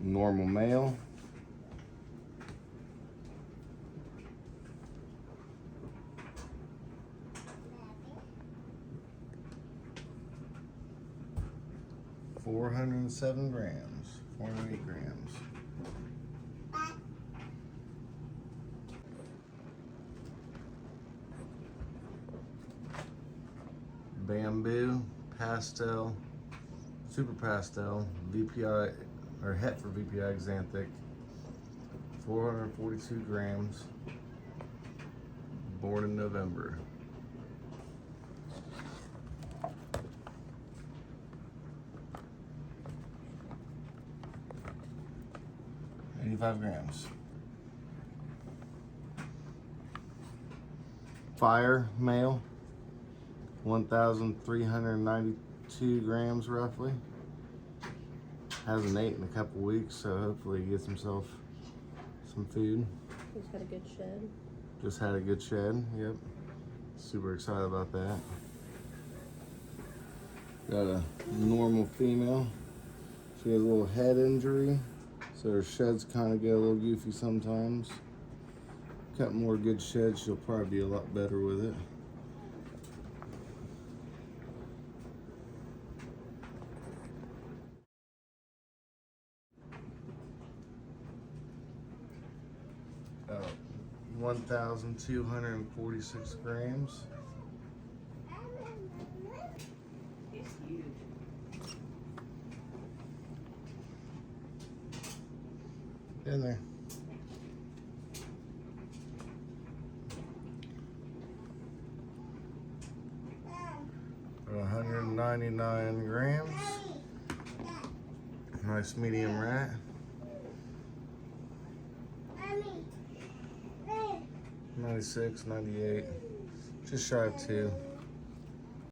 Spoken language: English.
normal male. $407 grams, 408 grams. Bamboo, pastel, super pastel, VPI, or het for VPI Xanthic, 442 grams, born in November. $85 grams. Fire male, 1,392 grams roughly. Hasn't ate in a couple weeks, so hopefully he gets himself some food. He's had a good shed. Just had a good shed, yep. Super excited about that. Got a normal female. She has a little head injury, so her sheds kind of get a little goofy sometimes. Cut more good sheds, she'll probably be a lot better with it. Uh, 1,246 grams. It's huge. In there. For 199 grams. Nice medium rat. 96, 98. Just shy of 2.